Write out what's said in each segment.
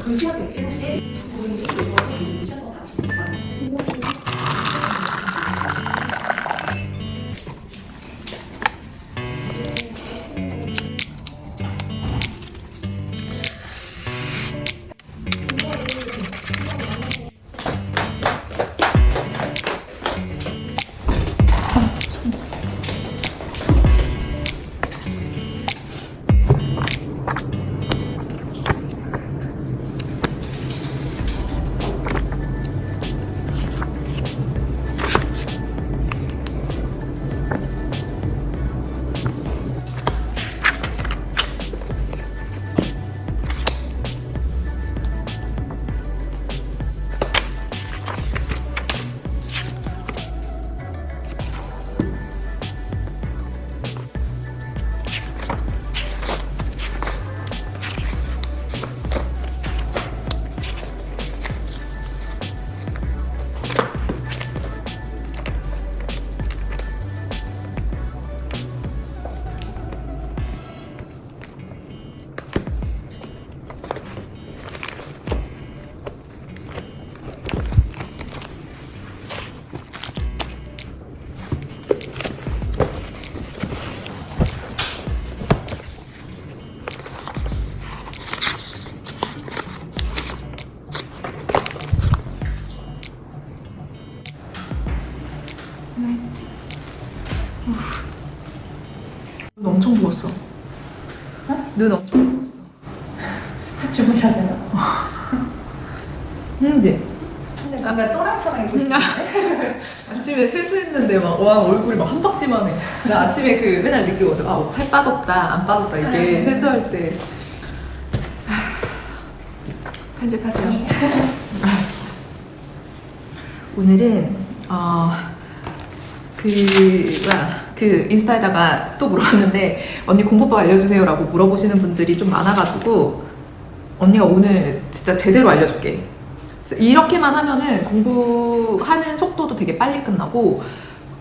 글씨한테 찍을 때 본인이 이거 시작을 하시니까. 눈 엄청 부었어. 눈 엄청 부었어. 푹 주무셔서요. 근데 근데 뭔가 또랑또랑 보이는데? 아침에 세수했는데 막 와 얼굴이 막 한 박지만 해. 나 아침에 그 맨날 느끼거든. 아, 살 빠졌다 안 빠졌다 이게 세수할 때. 편집하세요. 오늘은 그 인스타에다가 또 물어봤는데 언니 공부법 알려주세요라고 물어보시는 분들이 좀 많아가지고 언니가 오늘 진짜 제대로 알려줄게. 이렇게만 하면은 공부하는 속도도 되게 빨리 끝나고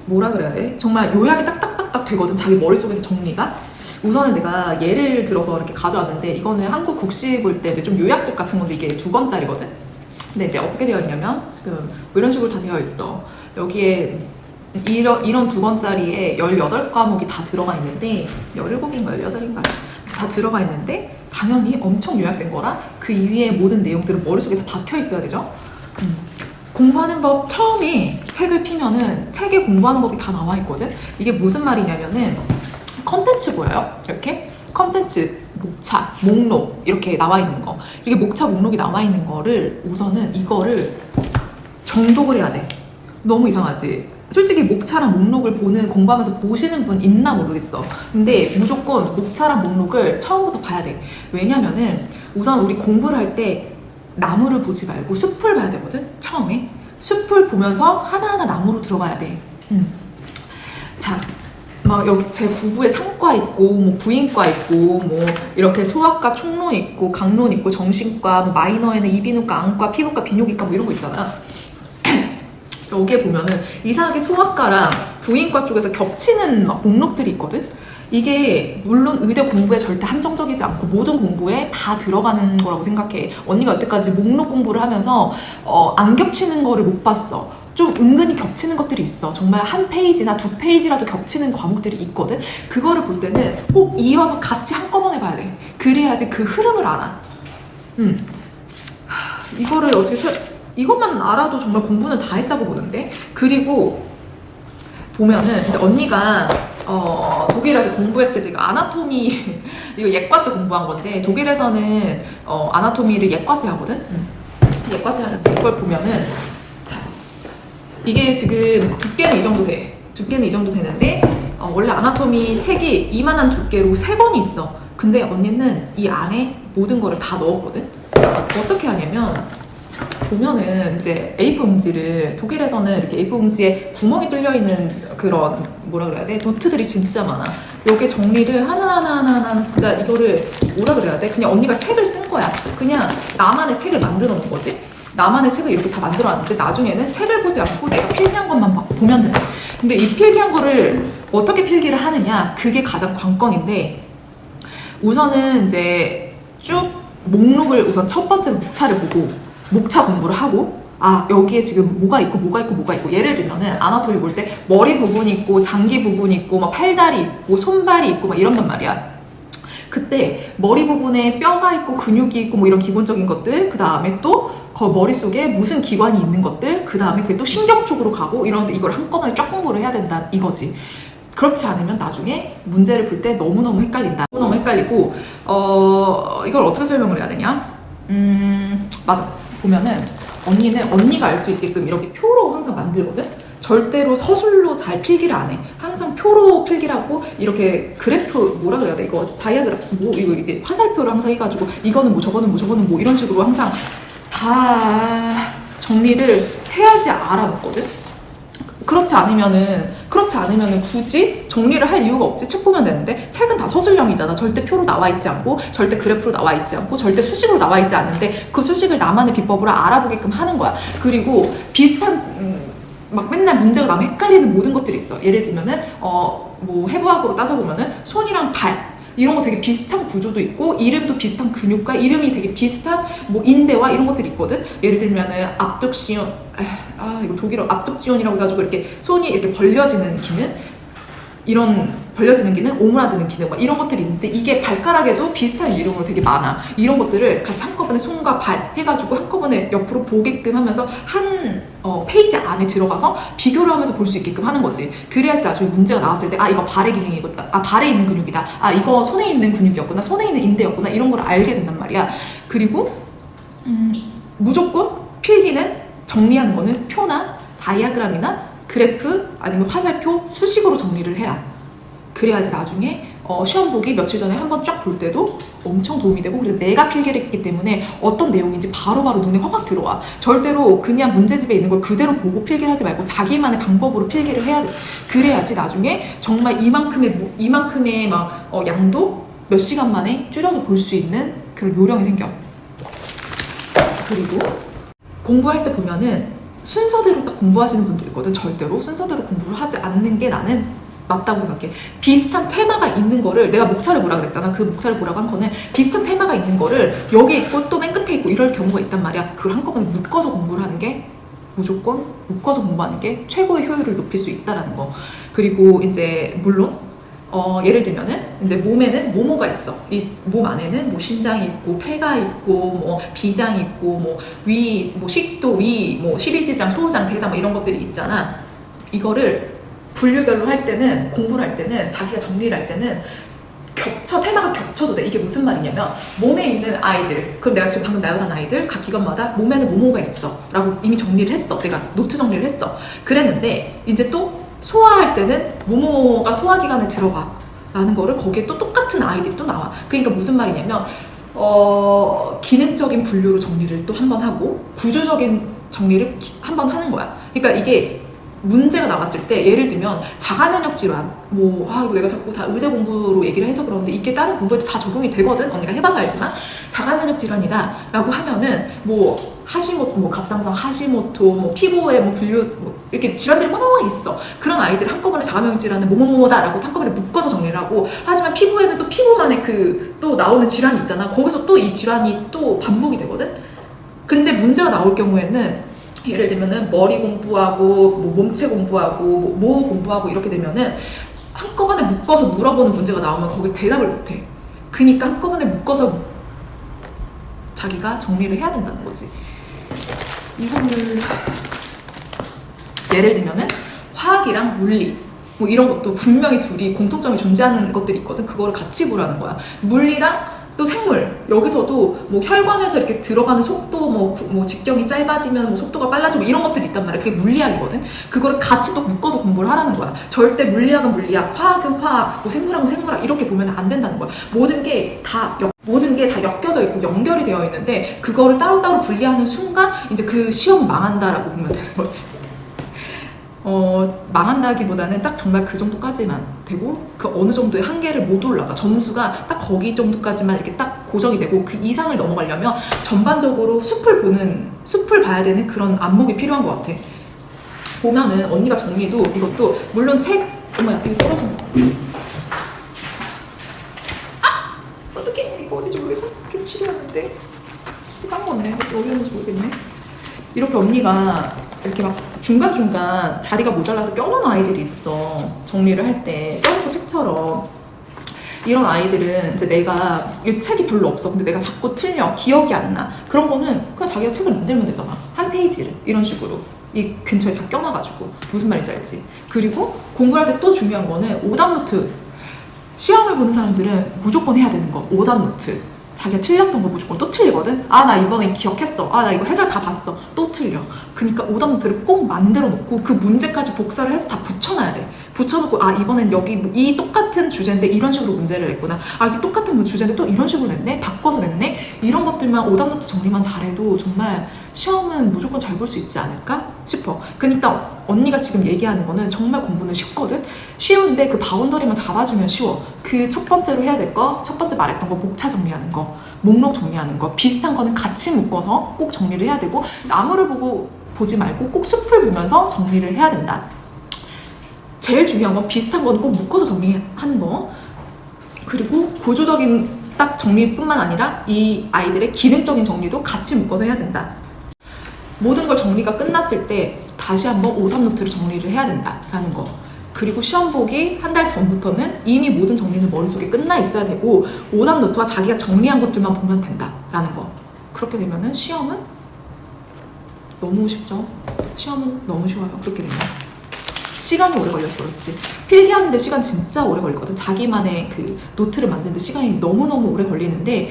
뭐라 그래야 돼? 정말 요약이 딱딱딱딱 되거든. 자기 머릿속에서 정리가. 우선은 내가 예를 들어서 이렇게 가져왔는데 이거는 한국 국시 볼 때 이제 좀 요약집 같은 건데 이게 2권짜리거든. 근데 이제 어떻게 되어 있냐면 지금 뭐 이런 식으로 다 되어 있어. 여기에 이런 2권짜리에 18과목이 다 들어가 있는데 17인가 18인가 다 들어가 있는데 당연히 엄청 요약된 거라 그 이후에 모든 내용들은 머릿속에 다 박혀 있어야 되죠. 공부하는 법 처음에 책을 피면은 책에 공부하는 법이 다 나와 있거든. 이게 무슨 말이냐면은 컨텐츠 보여요? 이렇게 컨텐츠, 목차, 목록 이렇게 나와 있는 거. 이게 목차, 목록이 나와 있는 거를 우선은 이거를 정독을 해야 돼. 너무 이상하지? 솔직히 목차랑 목록을 공부하면서 보시는 분 있나 모르겠어. 근데 무조건 목차랑 목록을 처음부터 봐야 돼. 왜냐면은 우선 우리 공부를 할 때 나무를 보지 말고 숲을 봐야 되거든. 처음에 숲을 보면서 하나하나 나무로 들어가야 돼. 자, 막 여기 제 9부에 상과 있고 뭐 부인과 있고 뭐 이렇게 소아과 총론 있고 강론 있고 정신과 뭐 마이너에는 이비인후과, 안과, 피부과, 비뇨기과 뭐 이런 거 있잖아. 여기에 보면은 이상하게 소아과랑 부인과 쪽에서 겹치는 막 목록들이 있거든. 이게 물론 의대 공부에 절대 한정적이지 않고 모든 공부에 다 들어가는 거라고 생각해. 언니가 여태까지 목록 공부를 하면서 안 겹치는 거를 못 봤어. 좀 은근히 겹치는 것들이 있어. 정말 한 페이지나 2페이지라도 겹치는 과목들이 있거든. 그거를 볼 때는 꼭 이어서 같이 한꺼번에 봐야 돼. 그래야지 그 흐름을 알아. 이거를 이것만 알아도 정말 공부는 다 했다고 보는데. 그리고 보면은 이제 언니가 독일에서 공부했을 때 아나토미 이거 예과 때 공부한 건데 독일에서는 아나토미를 예과 때 하거든. 예과 때 하는데 이걸 보면은 자 이게 지금 두께는 이 정도 돼. 두께는 이 정도 되는데 원래 아나토미 책이 이만한 두께로 3권이 있어. 근데 언니는 이 안에 모든 거를 다 넣었거든. 어떻게 하냐면 보면은 이제 A4 용지를 독일에서는 이렇게 A4 용지에 구멍이 뚫려 있는 그런 뭐라 그래야 돼? 노트들이 진짜 많아. 요게 정리를 하나하나 진짜 이거를 뭐라 그래야 돼? 그냥 언니가 책을 쓴 거야. 그냥 나만의 책을 만들어 놓은 거지. 나만의 책을 이렇게 다 만들어 놨는데 나중에는 책을 보지 않고 내가 필기한 것만 보면 돼. 근데 이 필기한 거를 어떻게 필기를 하느냐? 그게 가장 관건인데 우선은 이제 쭉 목록을 우선 첫 번째 목차를 보고 목차 공부를 하고 아 여기에 지금 뭐가 있고 뭐가 있고 뭐가 있고 예를 들면은 아나토미 볼 때 머리 부분이 있고 장기 부분이 있고 막 팔다리 있고 손발이 있고 막 이런단 말이야. 그때 머리 부분에 뼈가 있고 근육이 있고 뭐 이런 기본적인 것들 그 다음에 또 그 머릿속에 무슨 기관이 있는 것들 그 다음에 그게 또 신경 쪽으로 가고 이런데 이걸 한꺼번에 쫙 공부를 해야 된다 이거지. 그렇지 않으면 나중에 문제를 풀 때 너무너무 헷갈린다. 너무너무 헷갈리고 이걸 어떻게 설명을 해야 되냐? 맞아. 보면은 언니는 언니가 알 수 있게끔 이렇게 표로 항상 만들거든? 절대로 서술로 잘 필기를 안 해. 항상 표로 필기를 하고 이렇게 그래프 뭐라 그래야 돼? 이거 다이아그래프 뭐 이거 이게 화살표를 항상 해가지고 이거는 뭐 저거는 뭐 저거는 뭐 이런 식으로 항상 다 정리를 해야지 알아먹거든? 그렇지 않으면은 굳이 정리를 할 이유가 없지. 책 보면 되는데 책은 다 서술형이잖아. 절대 표로 나와 있지 않고 절대 그래프로 나와 있지 않고 절대 수식으로 나와 있지 않는데 그 수식을 나만의 비법으로 알아보게끔 하는 거야. 그리고 비슷한 막 맨날 문제가 나면 헷갈리는 모든 것들이 있어. 예를 들면은 뭐 해부학으로 따져보면은 손이랑 발 이런 거 되게 비슷한 구조도 있고 이름도 비슷한 근육과 이름이 되게 비슷한 뭐 인대와 이런 것들이 있거든. 예를 들면은 압둑시온 이거 독일어 압둑지온이라고 해가지고 이렇게 손이 이렇게 벌려지는 기능 이런 벌려지는 기능, 오므라드는 기능 막 이런 것들이 있는데 이게 발가락에도 비슷한 이름으로 되게 많아. 이런 것들을 같이 한꺼번에 손과 발 해가지고 한꺼번에 옆으로 보게끔 하면서 한 페이지 안에 들어가서 비교를 하면서 볼 수 있게끔 하는 거지. 그래야지 나중에 문제가 나왔을 때 아 이거 발의 기능이구나, 아 발에 있는 근육이다, 아 이거 손에 있는 근육이었구나, 손에 있는 인대였구나 이런 걸 알게 된단 말이야. 그리고 무조건 필기는 정리하는 거는 표나 다이아그램이나 그래프 아니면 화살표 수식으로 정리를 해라. 그래야지 나중에 시험 보기 며칠 전에 한번 쫙 볼 때도 엄청 도움이 되고 그리고 내가 필기를 했기 때문에 어떤 내용인지 바로바로 눈에 확 들어와. 절대로 그냥 문제집에 있는 걸 그대로 보고 필기를 하지 말고 자기만의 방법으로 필기를 해야 돼. 그래야지 나중에 정말 이만큼의 막 양도 몇 시간 만에 줄여서 볼 수 있는 그런 요령이 생겨. 그리고 공부할 때 보면은 순서대로 딱 공부하시는 분들 있거든. 절대로 순서대로 공부를 하지 않는 게 나는 맞다고 생각해. 비슷한 테마가 있는 거를 내가 목차를 보라 그랬잖아. 그 목차를 보라고 한 거는 비슷한 테마가 있는 거를 여기 있고 또 맨 끝에 있고 이럴 경우가 있단 말이야. 그걸 한꺼번에 묶어서 공부를 하는 게 무조건 묶어서 공부하는 게 최고의 효율을 높일 수 있다라는 거. 그리고 이제 물론 예를 들면은 이제 몸에는 뭐뭐가 있어. 이 몸 안에는 뭐 심장이 있고 폐가 있고 뭐 비장이 있고 뭐 위, 뭐 식도, 위, 뭐 십이지장, 소장, 대장 뭐 이런 것들이 있잖아. 이거를 분류별로 할 때는 공부를 할 때는 자기가 정리를 할 때는 테마가 겹쳐도 돼. 이게 무슨 말이냐면 몸에 있는 아이들, 그럼 내가 지금 방금 나열한 아이들 각 기관마다 몸에는 뭐뭐가 있어 라고 이미 정리를 했어. 내가 노트 정리를 했어. 그랬는데 이제 또 소화할 때는 뭐뭐가 소화기관에 들어가 라는 거를 거기에 또 똑같은 아이들이 또 나와. 그러니까 무슨 말이냐면 기능적인 분류로 정리를 또 한 번 하고 구조적인 정리를 한 번 하는 거야. 그러니까 이게 문제가 나왔을 때 예를 들면 자가면역 질환 이거 내가 자꾸 다 의대 공부로 얘기를 해서 그러는데 이게 다른 공부에도 다 적용이 되거든. 언니가 해봐서 알지만 자가면역 질환이다 라고 하면은 뭐 하시모토, 뭐 갑상선 하시모토, 뭐 피부에 뭐 분류 뭐 이렇게 질환들이 뭐뭐가 있어. 그런 아이들 한꺼번에 자가면역 질환은 뭐뭐뭐다 라고 한꺼번에 묶어서 정리를 하고, 하지만 피부에는 또 피부만의 그 또 나오는 질환이 있잖아. 거기서 또 이 질환이 또 반복이 되거든. 근데 문제가 나올 경우에는 예를 들면은 머리 공부하고 뭐 몸체 공부하고 뭐 공부하고 이렇게 되면은 한꺼번에 묶어서 물어보는 문제가 나오면 거기에 대답을 못해. 그니까 한꺼번에 묶어서 자기가 정리를 해야 된다는 거지. 이거를 예를 들면은 화학이랑 물리 뭐 이런 것도 분명히 둘이 공통점이 존재하는 것들이 있거든. 그거를 같이 보라는 거야. 물리랑 또 생물, 여기서도 뭐 혈관에서 이렇게 들어가는 속도, 뭐 직경이 짧아지면 뭐 속도가 빨라지고 이런 것들이 있단 말이야. 그게 물리학이거든. 그거를 같이 또 묶어서 공부를 하라는 거야. 절대 물리학은 물리학, 화학은 화학, 뭐 생물학은 생물학 이렇게 보면 안 된다는 거야. 모든 게 다 엮여져 있고 연결이 되어 있는데 그거를 따로따로 분리하는 순간 이제 그 시험 망한다라고 보면 되는 거지. 망한다기보다는 딱 정말 그 정도까지만 되고 그 어느 정도의 한계를 못 올라가. 점수가 딱 거기 정도까지만 이렇게 딱 고정이 되고 그 이상을 넘어가려면 전반적으로 숲을 봐야 되는 그런 안목이 필요한 것 같아. 보면은 언니가 정리도 이것도 물론 엄마야 이거 떨어졌나? 어떡해, 이거 어디 좀 여기서 좀 치료하는데 없네. 어디 있는지 모르겠네. 이렇게 언니가 이렇게 막 중간중간 자리가 모자라서 껴놓은 아이들이 있어. 정리를 할 때 껴놓고 책처럼. 이런 아이들은 이제 내가 이 책이 별로 없어. 근데 내가 자꾸 틀려. 기억이 안 나. 그런 거는 그냥 자기가 책을 만들면 되잖아. 한 페이지를. 이런 식으로. 이 근처에 다 껴놔가지고. 무슨 말인지 알지? 그리고 공부할 때 또 중요한 거는 오답노트. 시험을 보는 사람들은 무조건 해야 되는 거. 오답노트. 자기가 틀렸던 거 무조건 또 틀리거든? 아, 나 이번에 기억했어. 아, 나 이거 해설 다 봤어. 또 틀려. 그러니까 오답노트를 꼭 만들어 놓고 그 문제까지 복사를 해서 다 붙여놔야 돼. 붙여놓고, 아, 이번엔 여기 이 똑같은 주제인데 이런 식으로 문제를 냈구나. 아, 이게 똑같은 주제인데 또 이런 식으로 냈네? 바꿔서 냈네? 이런 것들만 오답노트 정리만 잘해도 정말 시험은 무조건 잘 볼 수 있지 않을까 싶어. 그러니까 언니가 지금 얘기하는 거는 정말 공부는 쉽거든? 쉬운데 그 바운더리만 잡아주면 쉬워. 그 첫 번째로 해야 될 거, 첫 번째 말했던 거, 목차 정리하는 거, 목록 정리하는 거, 비슷한 거는 같이 묶어서 꼭 정리를 해야 되고, 나무를 보지 말고 꼭 숲을 보면서 정리를 해야 된다. 제일 중요한 건 비슷한 거는 꼭 묶어서 정리하는 거. 그리고 구조적인 딱 정리뿐만 아니라 이 아이들의 기능적인 정리도 같이 묶어서 해야 된다. 모든 걸 정리가 끝났을 때 다시 한번 오답노트를 정리를 해야 된다라는 거. 그리고 시험 보기 한 달 전부터는 이미 모든 정리는 머릿속에 끝나 있어야 되고 오답노트와 자기가 정리한 것들만 보면 된다라는 거. 그렇게 되면은 시험은 너무 쉽죠? 시험은 너무 쉬워요. 그렇게 되면. 시간이 오래 걸려서 그렇지. 필기하는데 시간 진짜 오래 걸리거든. 자기만의 그 노트를 만드는데 시간이 너무너무 오래 걸리는데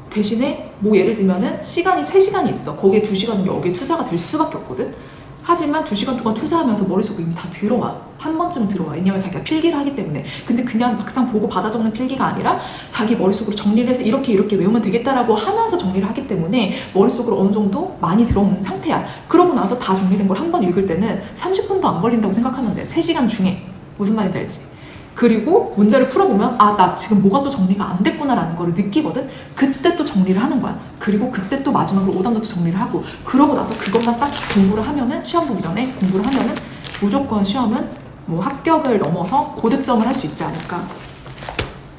대신에 뭐 예를 들면은 시간이 3시간이 있어. 거기에 2시간은 여기에 투자가 될 수밖에 없거든. 하지만 2시간 동안 투자하면서 머릿속에 이미 다 들어와. 한 번쯤은 들어와. 왜냐면 자기가 필기를 하기 때문에. 근데 그냥 막상 보고 받아 적는 필기가 아니라 자기 머릿속으로 정리를 해서 이렇게 외우면 되겠다라고 하면서 정리를 하기 때문에 머릿속으로 어느 정도 많이 들어오는 상태야. 그러고 나서 다 정리된 걸 한 번 읽을 때는 30분도 안 걸린다고 생각하면 돼. 3시간 중에. 무슨 말인지 알지? 그리고 문제를 풀어보면 아, 나 지금 뭐가 또 정리가 안 됐구나라는 걸 느끼거든. 그때 또 정리를 하는 거야. 그리고 그때 또 마지막으로 오답노트 정리를 하고 그러고 나서 그것만 딱 공부를 하면은 시험 보기 전에 공부를 하면은 무조건 시험은 뭐 합격을 넘어서 고득점을 할 수 있지 않을까.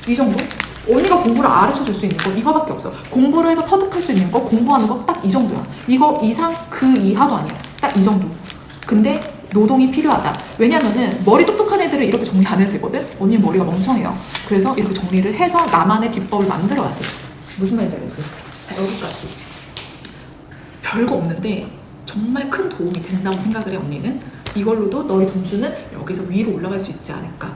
이 정도? 언니가 공부를 가르쳐줄 수 있는 거 이거밖에 없어. 공부를 해서 터득할 수 있는 거 공부하는 거 딱 이 정도야. 이거 이상 그 이하도 아니야. 딱 이 정도. 근데 노동이 필요하다. 왜냐면은 머리 똑똑한 애들은 이렇게 정리 안 해도 되거든? 언니는 머리가 멍청해요. 그래서 이렇게 정리를 해서 나만의 비법을 만들어야 돼. 무슨 말인지 알지? 자, 여기까지. 별거 없는데 정말 큰 도움이 된다고 생각을 해, 언니는. 이걸로도 너의 점수는 여기서 위로 올라갈 수 있지 않을까.